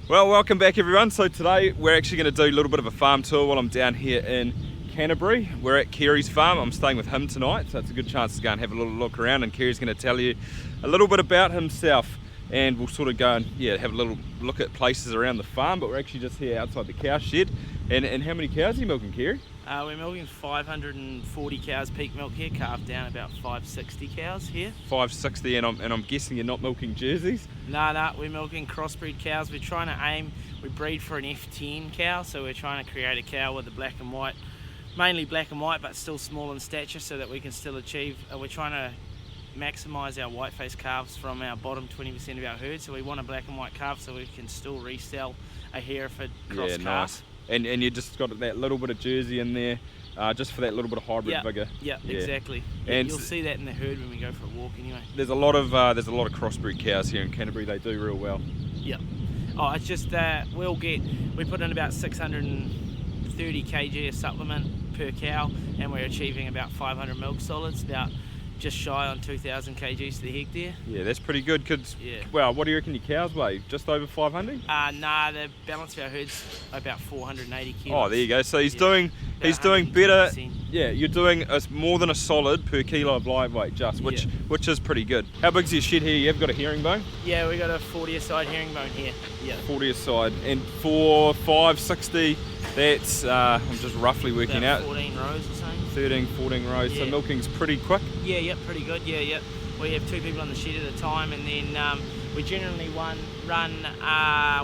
Well, welcome back everyone. So today we're actually going to do a little bit of a farm tour while I'm down here in Canterbury. We're at Kerry's farm. I'm staying with him tonight, so it's a good chance to go and have a little look around, and Kerry's going to tell you a little bit about himself, and we'll sort of go and have a little look at places around the farm. But we're actually just here outside the cow shed. And how many cows are you milking, Kerry? We're milking 540 cows peak milk here, calved down about 560 cows here. 560, and I'm guessing you're not milking Jerseys? No, we're milking crossbreed cows. We're trying to we breed for an F10 cow, so we're trying to create a cow with the black and white, mainly black and white, but still small in stature, so that we can still achieve, we're trying to maximise our white face calves from our bottom 20% of our herd. So we want a black and white calf so we can still resell a Hereford cross calf. Nice. And you just got that little bit of Jersey in there, just for that little bit of hybrid vigour. Yeah, exactly. And you'll see that in the herd when we go for a walk anyway. There's a lot of crossbreed cows here in Canterbury. They do real well. Yeah. Oh, it's just we put in about 630 kg of supplement per cow, and we're achieving about 500 milk solids, about just shy on 2,000 kgs to the hectare. Yeah, that's pretty good. Well, what do you reckon your cows weigh? Just over 500? Nah, the balance of our herd's about 480 kilos. Oh, there you go. So he's doing better. Yeah, you're doing more than a solid per kilo of live weight, which is pretty good. How big's your shed here? You have got a herringbone? Yeah, we got a 40-a-side herringbone here. Yeah. 40-a-side, and for 560, that's I'm just roughly working about out. 14 rows or something. 13, 14 rows. Yeah. So milking's pretty quick. Yeah, pretty good. Yeah. We have 2 people on the shed at a time, and then we generally run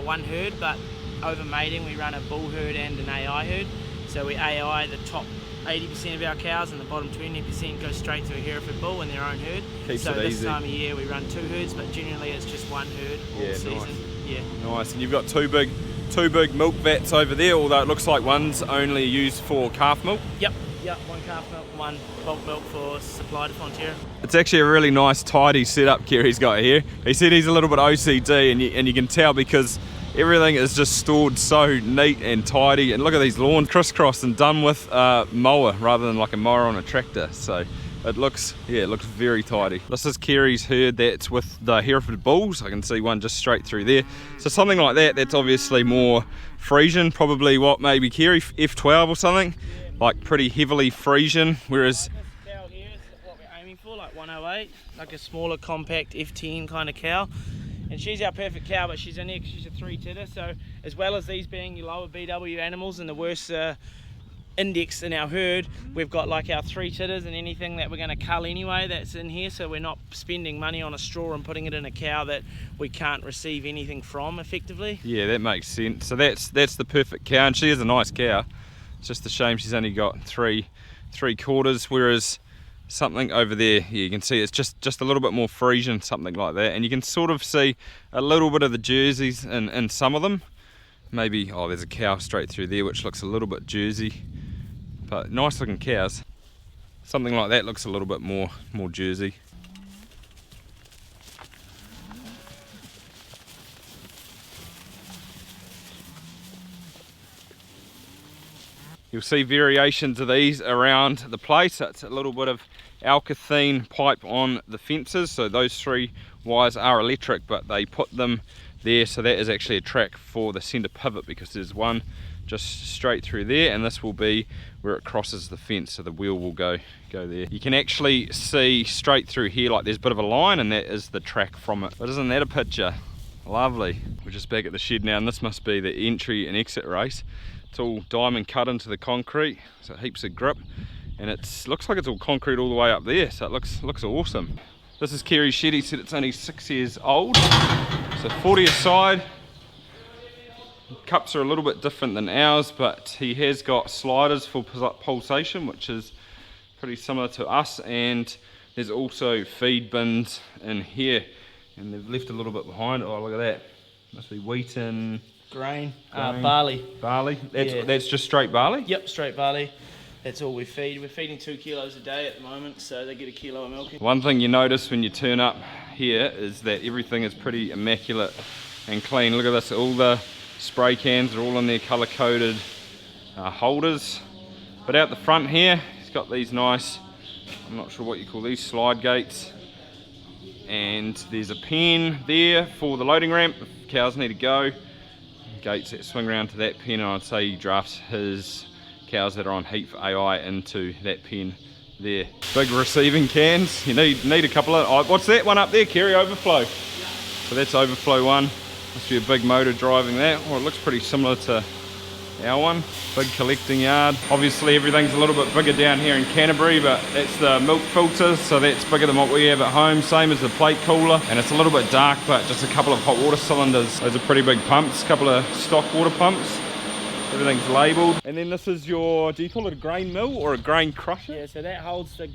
one herd, but over mating we run a bull herd and an AI herd. So we AI the top 80% of our cows, and the bottom 20% go straight to a Hereford bull in their own herd. Keeps so it this easy. time of year we run 2 herds, but generally it's just 1 herd all season. Nice. Yeah. Nice. And you've got two big milk vats over there, although it looks like one's only used for calf milk. Yep. 1 calf milk, 1 bulk milk for supply to Fonterra. It's actually a really nice, tidy setup Kerry's got here. He said he's a little bit OCD, and you can tell because everything is just stored so neat and tidy. And look at these lawns, crisscrossed and done with a mower rather than like a mower on a tractor. So it looks very tidy. This is Kerry's herd that's with the Hereford bulls. I can see one just straight through there. So something like that's obviously more Friesian, probably maybe Kerry F12 or something. Like pretty heavily Friesian, whereas this cow here is what we're aiming for, like 108, like a smaller compact F10 kind of cow. And she's our perfect cow, but she's a 3-titter, so as well as these being your lower BW animals and the worst index in our herd, we've got like our 3-titters and anything that we're going to cull anyway that's in here, so we're not spending money on a straw and putting it in a cow that we can't receive anything from effectively. Yeah, that makes sense. So that's the perfect cow, and she is a nice cow. It's just a shame she's only got three quarters, whereas something over there, you can see it's just a little bit more Friesian, something like that. And you can sort of see a little bit of the Jerseys in some of them. Maybe, there's a cow straight through there which looks a little bit Jersey, but nice looking cows. Something like that looks a little bit more Jersey. You'll see variations of these around the place. It's a little bit of alkathene pipe on the fences. So those 3 wires are electric, but they put them there. So that is actually a track for the center pivot, because there's one just straight through there, and this will be where it crosses the fence. So the wheel will go there. You can actually see straight through here, like there's a bit of a line, and that is the track from it. But isn't that a picture? Lovely. We're just back at the shed now, and this must be the entry and exit race. It's all diamond cut into the concrete, so heaps of grip, and it looks like it's all concrete all the way up there, so it looks awesome. This is Kerry's shed. He said it's only 6 years old, so 40-a-side. Cups are a little bit different than ours, but he has got sliders for pulsation, which is pretty similar to us, and there's also feed bins in here, and they've left a little bit behind. Oh, look at that. Must be wheat and Grain. Barley. Barley? That's just straight barley? Yep, straight barley. That's all we feed. We're feeding 2 kilos a day at the moment, so they get 1 kilo of milk. One thing you notice when you turn up here is that everything is pretty immaculate and clean. Look at this, all the spray cans are all in their colour-coded holders. But out the front here, it's got these nice, I'm not sure what you call these, slide gates. And there's a pen there for the loading ramp if cows need to go. gates that swing around to that pen, and I'd say he drafts his cows that are on heat for AI into that pen there. Big receiving cans. You need a couple of. Oh, what's that one up there, Kerry? Overflow. Yeah. So that's overflow one. Must be a big motor driving that. Oh, it looks pretty similar to our one. Big collecting yard. Obviously everything's a little bit bigger down here in Canterbury, but that's the milk filter, so that's bigger than what we have at home. Same as the plate cooler, and it's a little bit dark, but just a couple of hot water cylinders. Those are pretty big pumps, a couple of stock water pumps. Everything's labelled. And then this is your, do you call it a grain mill or a grain crusher? Yeah, so that holds the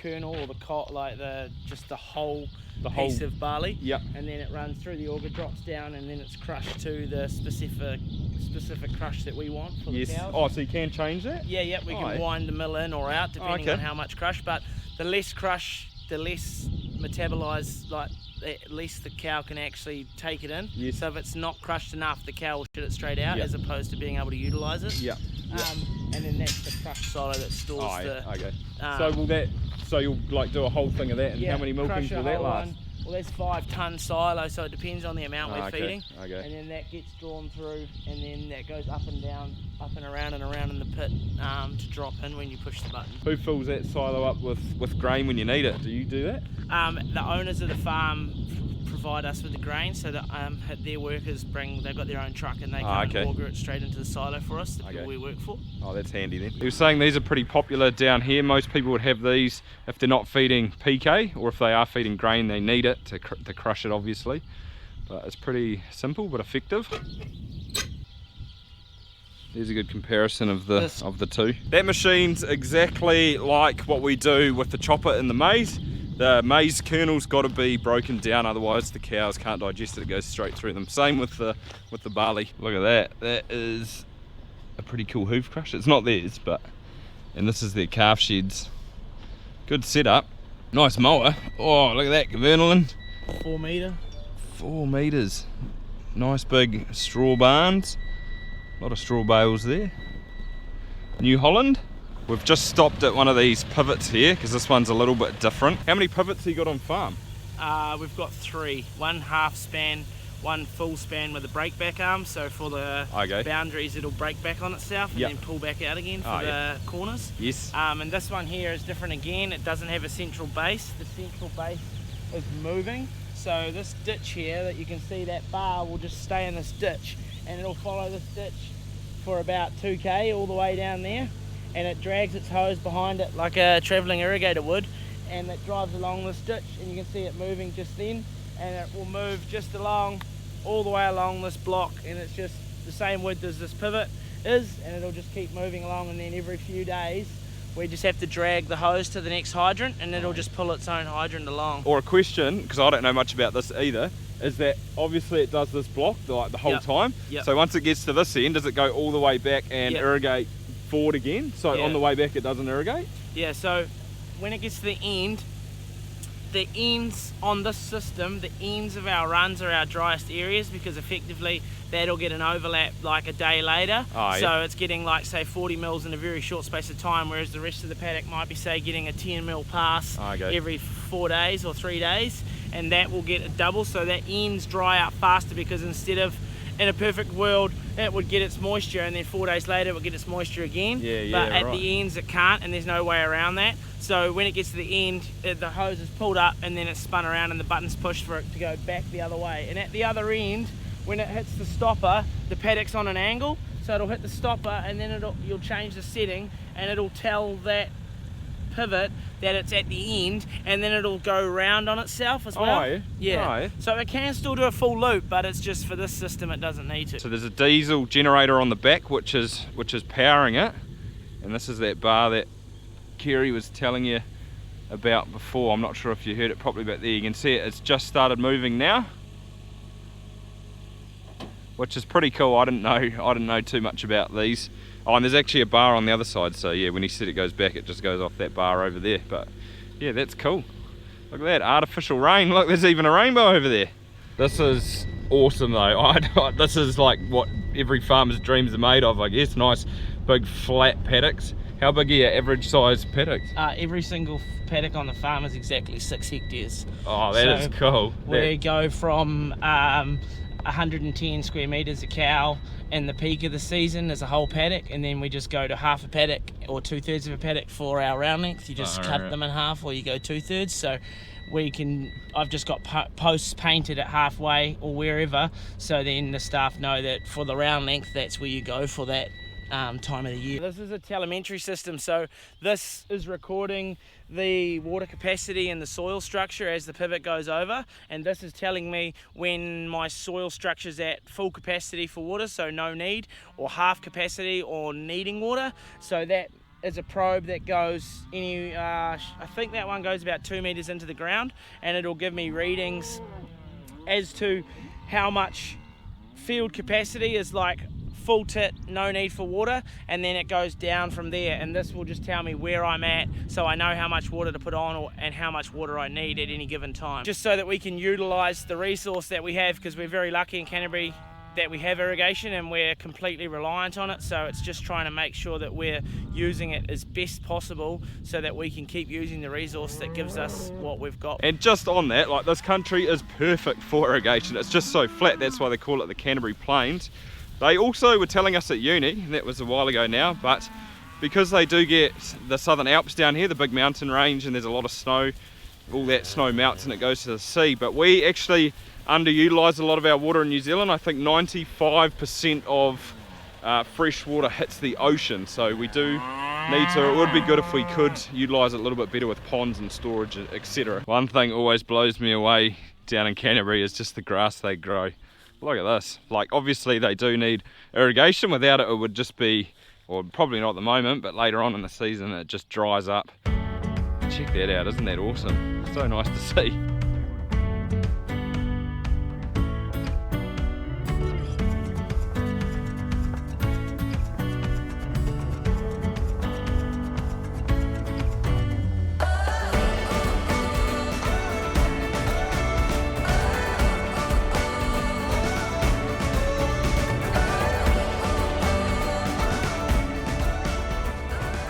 kernel or the cot, like just the whole piece of barley. Yep. And then it runs through the auger, drops down, and then it's crushed to the specific crush that we want for the cows. Oh, so you can change that? Yeah, we can wind the mill in or out depending on how much crush, but the less crush, the less metabolized, like at least the cow can actually take it in. Yes. So if it's not crushed enough, the cow will shit it straight out, as opposed to being able to utilize it. Yeah. And then that's the crush silo that stores okay. So you'll like do a whole thing of that, and how many milkings will that last? Well, that's 5 ton silo, so it depends on the amount we're feeding. Okay. And then that gets drawn through, and then that goes up and down, up and around in the pit to drop in when you push the button. Who fills that silo up with grain when you need it? Do you do that? The owners of the farm provide us with the grain, so that their workers they've got their own truck, and they come and auger it straight into the silo for us, the people we work for. Oh, that's handy then. You were saying these are pretty popular down here. Most people would have these if they're not feeding PK, or if they are feeding grain, they need it to crush it, obviously. But it's pretty simple but effective. There's a good comparison of the two. That machine's exactly like what we do with the chopper in the maize. The maize kernel's got to be broken down, otherwise the cows can't digest it. It goes straight through them. Same with the barley. Look at that. That is a pretty cool hoof crusher. It's not theirs, and this is their calf sheds. Good setup. Nice mower. Oh, look at that, Governalin. 4 metre. 4 metres. Nice big straw barns. A lot of straw bales there. New Holland. We've just stopped at one of these pivots here because this one's a little bit different. How many pivots have you got on farm? We've got 3. 1 half span, 1 full span with a brake back arm. So for the boundaries, it'll brake back on itself and then pull back out again for the corners. Yes. And this one here is different again. It doesn't have a central base. The central base is moving. So this ditch here that you can see, that bar will just stay in this ditch, and it'll follow this ditch for about 2k all the way down there. And it drags its hose behind it like a travelling irrigator would, and it drives along this ditch, and you can see it moving just then, and it will move just along, all the way along this block, and it's just the same width as this pivot is, and it'll just keep moving along, and then every few days we just have to drag the hose to the next hydrant, and it'll just pull its own hydrant along. Or a question, because I don't know much about this either, is that obviously it does this block like the whole time. So once it gets to this end, does it go all the way back and irrigate forward again? So on the way back it doesn't irrigate? Yeah, so when it gets to the end, the ends on this system, the ends of our runs are our driest areas, because effectively that'll get an overlap like a day later. So it's getting like say 40 mils in a very short space of time, whereas the rest of the paddock might be say getting a 10 mil pass every 4 days or 3 days, and that will get a double, so that ends dry out faster, because instead of in a perfect world it would get its moisture, and then 4 days later it would get its moisture again. But at the ends it can't, and there's no way around that. So when it gets to the end, the hose is pulled up and then it's spun around and the button's pushed for it to go back the other way. And at the other end, when it hits the stopper, the paddock's on an angle, so it'll hit the stopper, and then you'll change the setting, and it'll tell that pivot that it's at the end, and then it'll go round on itself as well. So it can still do a full loop, but it's just for this system it doesn't need to. So there's a diesel generator on the back which is powering it, and this is that bar that Kerry was telling you about before. I'm not sure if you heard it properly, but there you can see it. It's just started moving now, which is pretty cool. I didn't know too much about these. Oh, and there's actually a bar on the other side, so yeah, when he said it goes back, it just goes off that bar over there. But yeah, that's cool. Look at that, artificial rain. Look, there's even a rainbow over there. This is awesome though. This is like what every farmer's dreams are made of, I guess. Nice big flat paddocks. How big are your average size paddocks? Every single paddock on the farm is exactly 6 hectares. Oh, that is cool. We go from 110 square meters a cow in the peak of the season as a whole paddock, and then we just go to half a paddock or 2/3 of a paddock for our round length. You just cut them in half, or you go 2/3. So I've just got posts painted at halfway or wherever, so then the staff know that for the round length, that's where you go for that time of the year. This is a telemetry system, so this is recording the water capacity and the soil structure as the pivot goes over, and this is telling me when my soil structure is at full capacity for water, so no need, or half capacity or needing water. So that is a probe that goes I think that one goes about 2 meters into the ground, and it'll give me readings as to how much field capacity is like full tit, no need for water, and then it goes down from there, and this will just tell me where I'm at, so I know how much water to put on and how much water I need at any given time, just so that we can utilize the resource that we have, because we're very lucky in Canterbury that we have irrigation and we're completely reliant on it. So it's just trying to make sure that we're using it as best possible so that we can keep using the resource that gives us what we've got. And just on that, like, this country is perfect for irrigation. It's just so flat, that's why they call it the Canterbury Plains. They also were telling us at uni, that was a while ago now, but because they do get the Southern Alps down here, the big mountain range, and there's a lot of snow, all that snow melts and it goes to the sea, but we actually underutilise a lot of our water in New Zealand. I think 95% of fresh water hits the ocean, so we do need to, it would be good if we could utilise it a little bit better with ponds and storage, etc. One thing always blows me away down in Canterbury is just the grass they grow. Look at this. Like, obviously they do need irrigation. Without it, it would just be, or probably not at the moment, but later on in the season it just dries up. Check that out, isn't that awesome? So nice to see.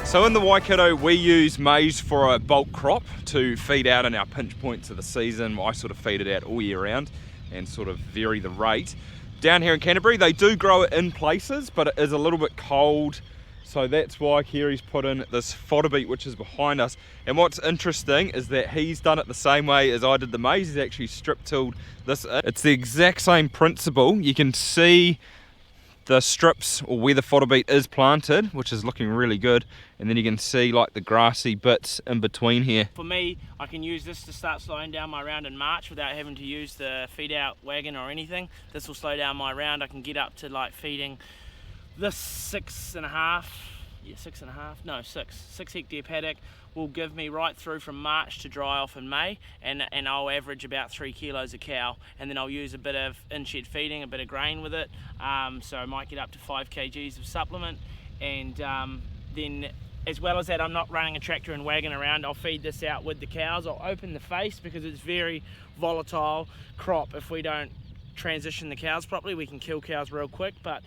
So in the Waikato, we use maize for a bulk crop to feed out in our pinch points of the season. I sort of feed it out all year round and sort of vary the rate. Down here in Canterbury, they do grow it in places, but it is a little bit cold. So that's why Kerry's put in this fodder beet, which is behind us. And what's interesting is that he's done it the same way as I did the maize. He's actually strip tilled this in. It's the exact same principle. You can see the strips, or where the fodder beet is planted, which is looking really good, and then you can see like the grassy bits in between here. For me, I can use this to start slowing down my round in March without having to use the feed out wagon or anything. This will slow down my round. I can get up to like feeding this 6.5 hectare paddock will give me right through from March to dry off in May, and I'll average about 3 kilos a cow, and then I'll use a bit of in-shed feeding, a bit of grain with it, so I might get up to 5 kgs of supplement, and then as well as that, I'm not running a tractor and wagon around. I'll feed this out with the cows. I'll open the face because it's very volatile crop. If we don't transition the cows properly, we can kill cows real quick, but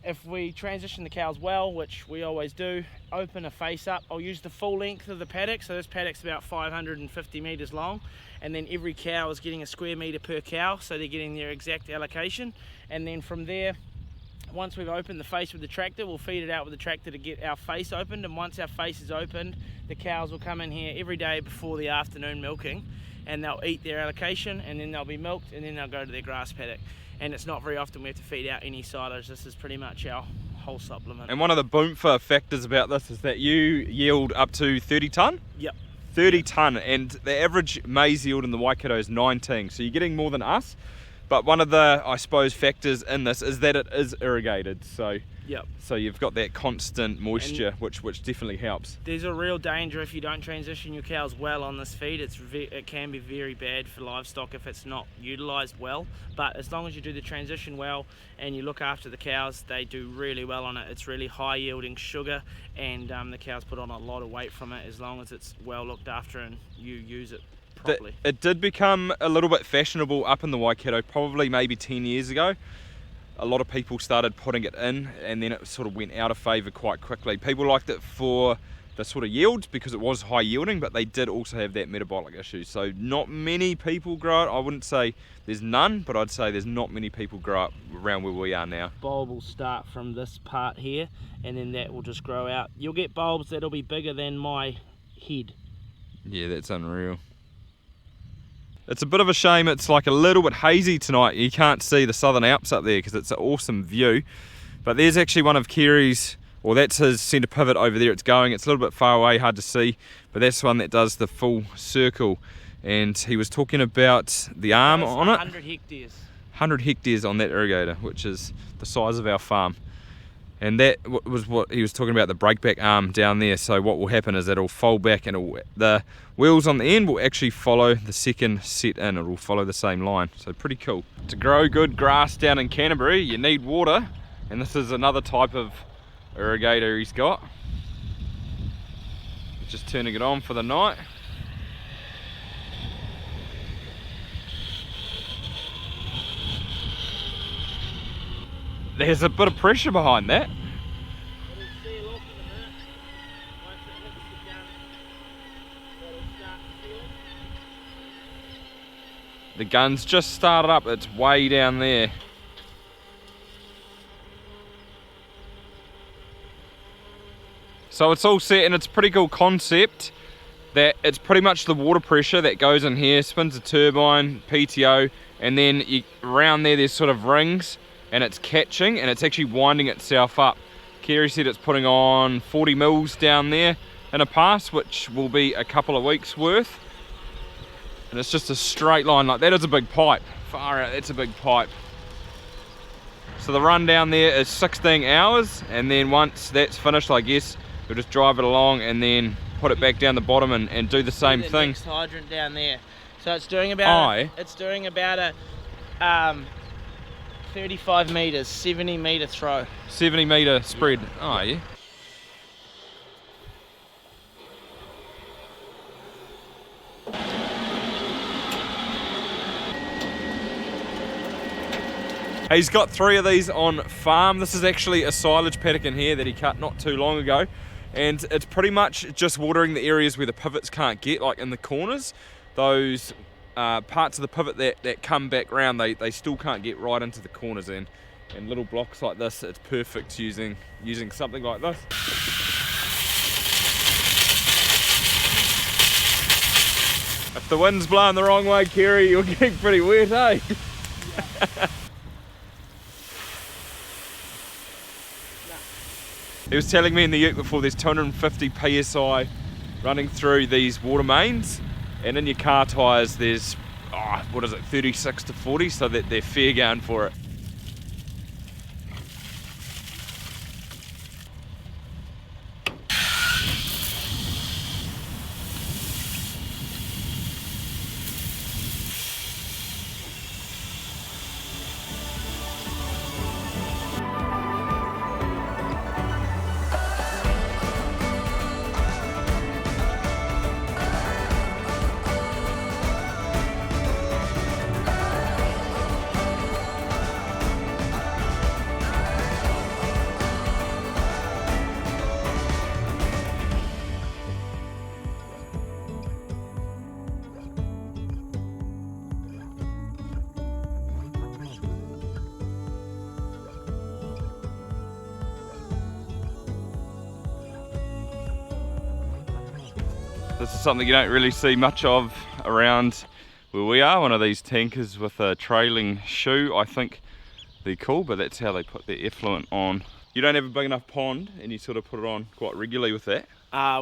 if we transition the cows well, which we always do, open a face up. I'll use the full length of the paddock, so this paddock's about 550 metres long, and then every cow is getting a square metre per cow, so they're getting their exact allocation. And then from there, once we've opened the face with the tractor, we'll feed it out with the tractor to get our face opened, and once our face is opened, the cows will come in here every day before the afternoon milking, and they'll eat their allocation, and then they'll be milked, and then they'll go to their grass paddock. And it's not very often we have to feed out any silage. This is pretty much our whole supplement. And one of the boomfa factors about this is that you yield up to 30 tonne? Yep. 30 tonne, and the average maize yield in the Waikato is 19, so you're getting more than us. But one of the, I suppose, factors in this is that it is irrigated, so yep. So you've got that constant moisture, which definitely helps. There's a real danger if you don't transition your cows well on this feed. It can be very bad for livestock if it's not utilised well. But as long as you do the transition well and you look after the cows, they do really well on it. It's really high yielding sugar, and the cows put on a lot of weight from it as long as it's well looked after and you use it properly. It did become a little bit fashionable up in the Waikato, probably maybe 10 years ago. A lot of people started putting it in, and then it sort of went out of favour quite quickly. People liked it for the sort of yields because it was high yielding, but they did also have that metabolic issue. So not many people grow it. I wouldn't say there's none, but I'd say there's not many people grow up around where we are now. Bulb will start from this part here, and then that will just grow out. You'll get bulbs that'll be bigger than my head. Yeah, that's unreal. It's a bit of a shame it's like a little bit hazy tonight. You can't see the Southern Alps up there because it's an awesome view. But there's actually one of Kerry's, or that's his centre pivot over there. It's going, it's a little bit far away, hard to see, but that's one that does the full circle. And he was talking about the arm on it. 100 hectares. 100 hectares on that irrigator, which is the size of our farm. And that was what he was talking about, the breakback arm down there. So what will happen is it'll fold back and the wheels on the end will actually follow the second set in. It'll follow the same line. So pretty cool. To grow good grass down in Canterbury, you need water. And this is another type of irrigator he's got. Just turning it on for the night. There's a bit of pressure behind that. The gun's just started up, it's way down there. So it's all set, and it's a pretty cool concept that it's pretty much the water pressure that goes in here, spins the turbine, PTO, and then around there's sort of rings, and it's catching and it's actually winding itself up. Kerry said it's putting on 40 mils down there in a pass, which will be a couple of weeks worth. And it's just a straight line. Like that is a big pipe. Far out, that's a big pipe. So the run down there is 16 hours, and then once that's finished, I guess you'll just drive it along and then put it back down the bottom and do the same thing. Next hydrant down there. So it's doing about a 35 metres, 70 metre throw. 70 metre spread. Oh yeah. He's got 3 of these on farm. This is actually a silage paddock in here that he cut not too long ago, and it's pretty much just watering the areas where the pivots can't get, like in the corners. Those parts of the pivot that come back round, they still can't get right into the corners, and little blocks like this, it's perfect using something like this. If the wind's blowing the wrong way, Kerry, you're getting pretty wet, eh? He was telling me in the ute before, there's 250 psi running through these water mains, and in your car tyres there's, 36 to 40, so that they're fair going for it. This is something you don't really see much of around where we are. One of these tankers with a trailing shoe. I think they're cool, but that's how they put their effluent on. You don't have a big enough pond, and you sort of put it on quite regularly with that.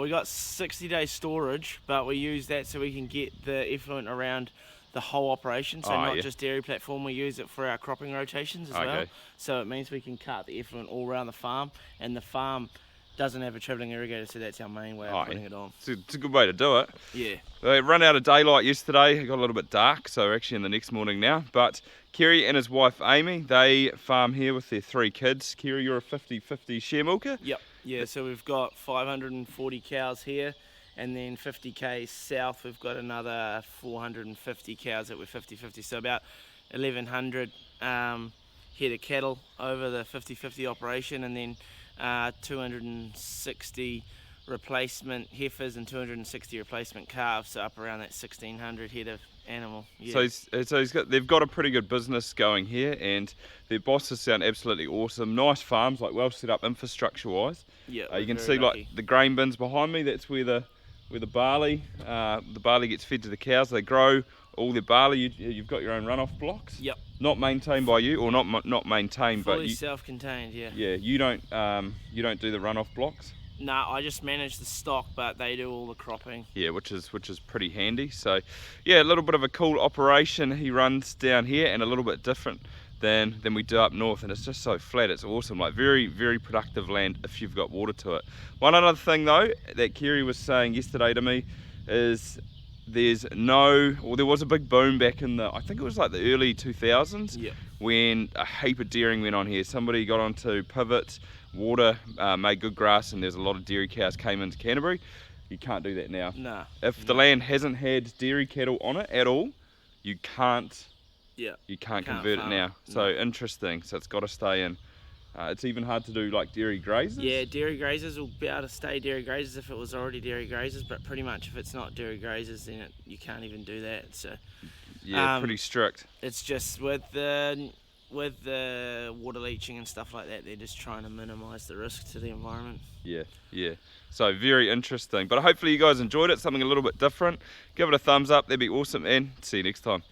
We got 60-day storage, but we use that so we can get the effluent around the whole operation, so not just dairy platform. We use it for our cropping rotations as well. So it means we can cut the effluent all around the farm, and the farm doesn't have a travelling irrigator, so that's our main way of putting it on. It's a good way to do it. Yeah. They ran out of daylight yesterday. It got a little bit dark, so we're actually in the next morning now. But Kerry and his wife Aimee, they farm here with their 3 kids. Kerry, you're a 50-50 share milker? Yep. Yeah, so we've got 540 cows here, and then 50k south we've got another 450 cows that we're 50-50. So about 1,100 head of cattle over the 50-50 operation, and then 260 replacement heifers and 260 replacement calves, so up around that 1600 head of animal. So, they've got a pretty good business going here, and their bosses sound absolutely awesome. Nice farms, like well set up infrastructure wise. Yeah, You can see like the grain bins behind me. That's where the barley gets fed to the cows. They grow all their barley. You've got your own runoff blocks. Yep. Not maintained by you, or not maintained, Fully but you, self-contained. Yeah. yeah, you don't do the runoff blocks. No, I just manage the stock, but they do all the cropping. Yeah, which is pretty handy. So, yeah, a little bit of a cool operation he runs down here, and a little bit different than we do up north. And it's just so flat. It's awesome. Like very, very productive land if you've got water to it. One other thing though that Kerry was saying yesterday to me is there was a big boom back in I think it was like the early 2000s. Yeah. When a heap of dairying went on here. Somebody got onto pivots, water, made good grass, and there's a lot of dairy cows came into Canterbury. You can't do that now. No. If the land hasn't had dairy cattle on it at all, you can't convert it now. So interesting. So it's got to stay in. It's even hard to do like dairy grazes. Yeah, dairy grazers will be able to stay dairy grazers if it was already dairy grazers, but pretty much if it's not dairy grazers, then you can't even do that. So yeah, pretty strict. It's just with the water leaching and stuff like that, they're just trying to minimise the risk to the environment. Yeah. So very interesting. But hopefully you guys enjoyed it. Something a little bit different. Give it a thumbs up. That'd be awesome. And see you next time.